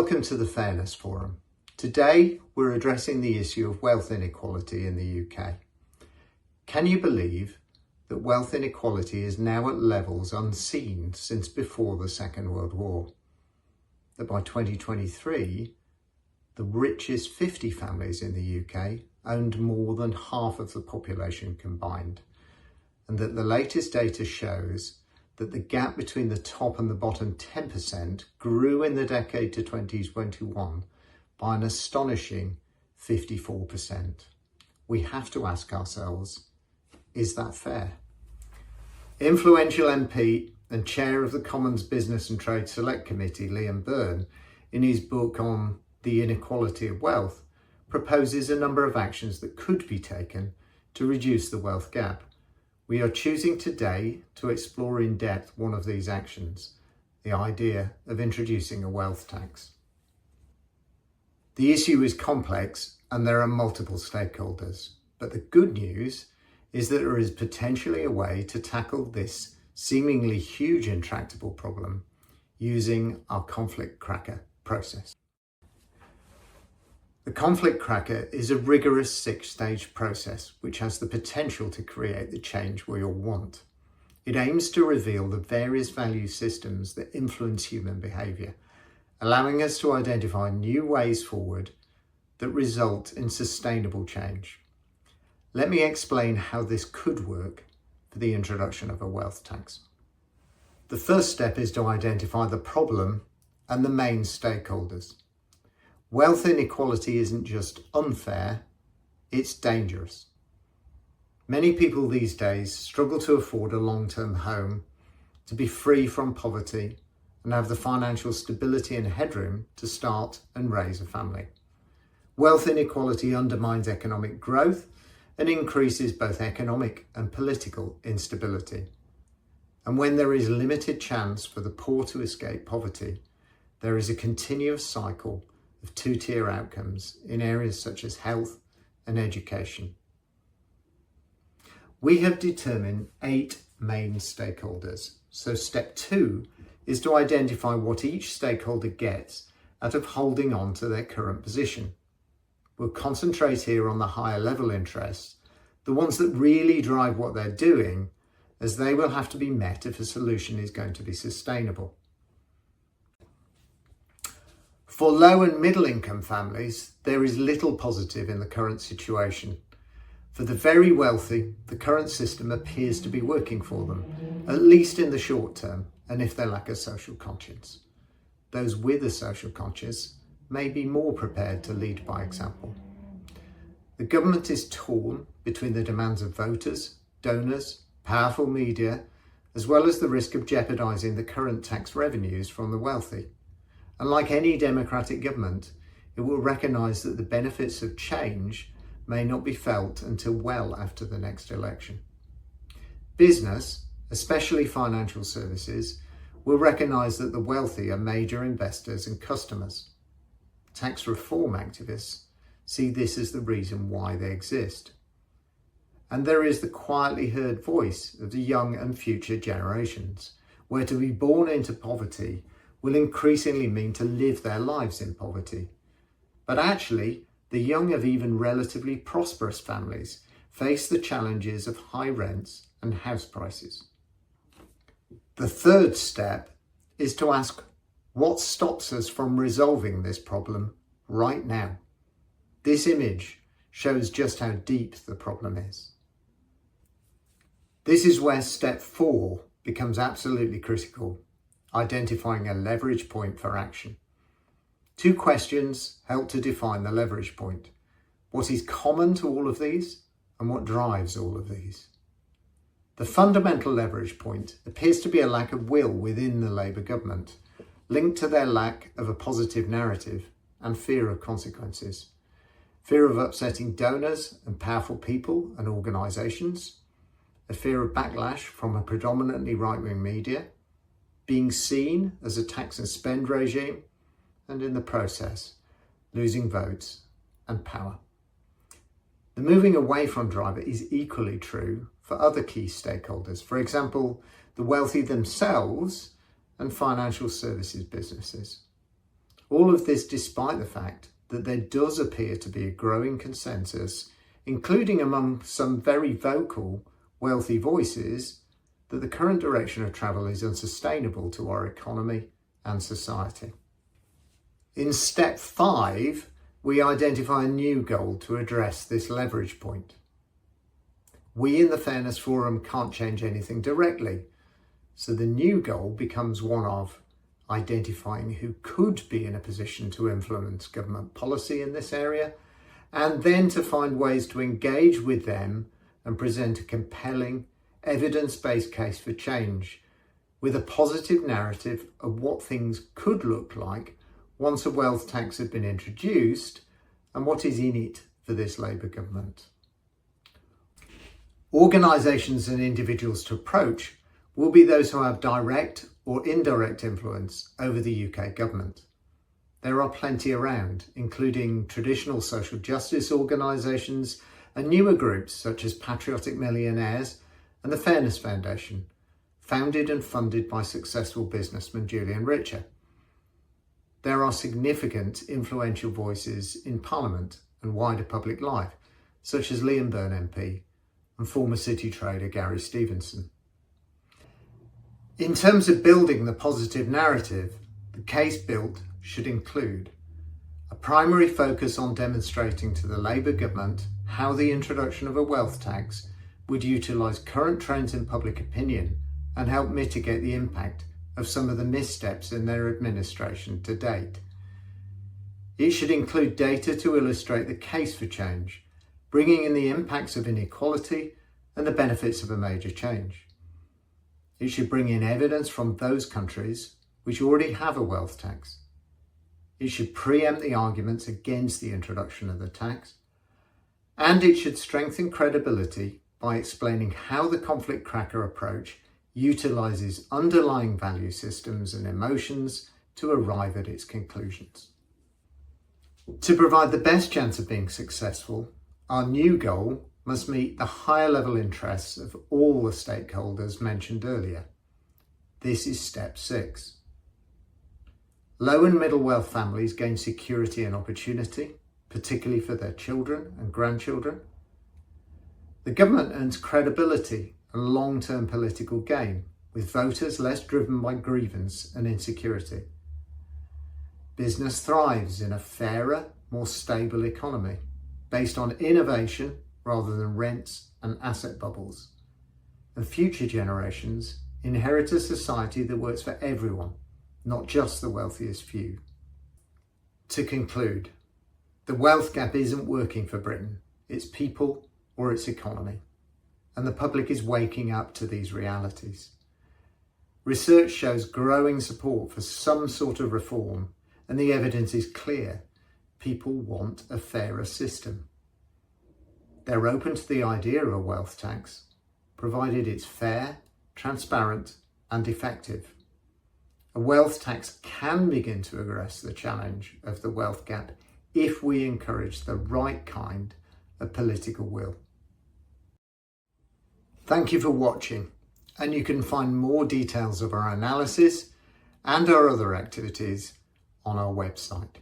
Welcome to the Fairness Forum. Today we're addressing the issue of wealth inequality in the UK. Can you believe that wealth inequality is now at levels unseen since before the Second World War? That by 2023, the richest 50 families in the UK owned more than half of the population combined, and that the latest data shows that the gap between the top and the bottom 10% grew in the decade to 2021 by an astonishing 54%. We have to ask ourselves, is that fair? Influential MP and chair of the Commons Business and Trade Select Committee, Liam Byrne, in his book on the inequality of wealth, proposes a number of actions that could be taken to reduce the wealth gap. We are choosing today to explore in depth one of these actions, the idea of introducing a wealth tax. The issue is complex and there are multiple stakeholders, but the good news is that there is potentially a way to tackle this seemingly huge intractable problem using our conflict cracker process. The conflict cracker is a rigorous 6-stage process which has the potential to create the change we all want. It aims to reveal the various value systems that influence human behaviour, allowing us to identify new ways forward that result in sustainable change. Let me explain how this could work for the introduction of a wealth tax. The first step is to identify the problem and the main stakeholders. Wealth inequality isn't just unfair, it's dangerous. Many people these days struggle to afford a long-term home, to be free from poverty, and have the financial stability and headroom to start and raise a family. Wealth inequality undermines economic growth and increases both economic and political instability. And when there is limited chance for the poor to escape poverty, there is a continuous cycle of two-tier outcomes in areas such as health and education. We have determined 8 main stakeholders. So step 2 is to identify what each stakeholder gets out of holding on to their current position. We'll concentrate here on the higher level interests, the ones that really drive what they're doing, as they will have to be met if a solution is going to be sustainable. For low and middle income families, there is little positive in the current situation. For the very wealthy, the current system appears to be working for them, at least in the short term, and if they lack a social conscience. Those with a social conscience may be more prepared to lead by example. The government is torn between the demands of voters, donors, powerful media, as well as the risk of jeopardising the current tax revenues from the wealthy. And like any democratic government, it will recognise that the benefits of change may not be felt until well after the next election. Business, especially financial services, will recognise that the wealthy are major investors and customers. Tax reform activists see this as the reason why they exist. And there is the quietly heard voice of the young and future generations, where to be born into poverty will increasingly mean to live their lives in poverty. But actually, the young of even relatively prosperous families face the challenges of high rents and house prices. The third step is to ask what stops us from resolving this problem right now. This image shows just how deep the problem is. This is where step 4 becomes absolutely critical, identifying a leverage point for action. 2 questions help to define the leverage point. What is common to all of these and what drives all of these? The fundamental leverage point appears to be a lack of will within the Labour government, linked to their lack of a positive narrative and fear of consequences. Fear of upsetting donors and powerful people and organisations, a fear of backlash from a predominantly right-wing media, being seen as a tax and spend regime, and in the process, losing votes and power. The moving away from driver is equally true for other key stakeholders, for example, the wealthy themselves and financial services businesses. All of this despite the fact that there does appear to be a growing consensus, including among some very vocal, wealthy voices, that the current direction of travel is unsustainable to our economy and society. In step 5, we identify a new goal to address this leverage point. We in the Fairness Forum can't change anything directly, so the new goal becomes one of identifying who could be in a position to influence government policy in this area, and then to find ways to engage with them and present a compelling, evidence-based case for change, with a positive narrative of what things could look like once a wealth tax had been introduced and what is in it for this Labour government. Organisations and individuals to approach will be those who have direct or indirect influence over the UK government. There are plenty around, including traditional social justice organisations and newer groups such as Patriotic Millionaires and the Fairness Foundation, founded and funded by successful businessman Julian Richer. There are significant influential voices in Parliament and wider public life, such as Liam Byrne MP and former City trader Gary Stevenson. In terms of building the positive narrative, the case built should include a primary focus on demonstrating to the Labour government how the introduction of a wealth tax would utilise current trends in public opinion and help mitigate the impact of some of the missteps in their administration to date. It should include data to illustrate the case for change, bringing in the impacts of inequality and the benefits of a major change. It should bring in evidence from those countries which already have a wealth tax. It should preempt the arguments against the introduction of the tax, and it should strengthen credibility by explaining how the conflict cracker approach utilises underlying value systems and emotions to arrive at its conclusions. To provide the best chance of being successful, our new goal must meet the higher level interests of all the stakeholders mentioned earlier. This is step 6. Low and middle wealth families gain security and opportunity, particularly for their children and grandchildren. The government earns credibility and long-term political gain, with voters less driven by grievance and insecurity. Business thrives in a fairer, more stable economy, based on innovation rather than rents and asset bubbles. And future generations inherit a society that works for everyone, not just the wealthiest few. To conclude, the wealth gap isn't working for Britain, its people or its economy, and the public is waking up to these realities. Research shows growing support for some sort of reform, and the evidence is clear. People want a fairer system. They're open to the idea of a wealth tax, provided it's fair, transparent and effective. A wealth tax can begin to address the challenge of the wealth gap if we encourage the right kind of political will. Thank you for watching, and you can find more details of our analysis and our other activities on our website.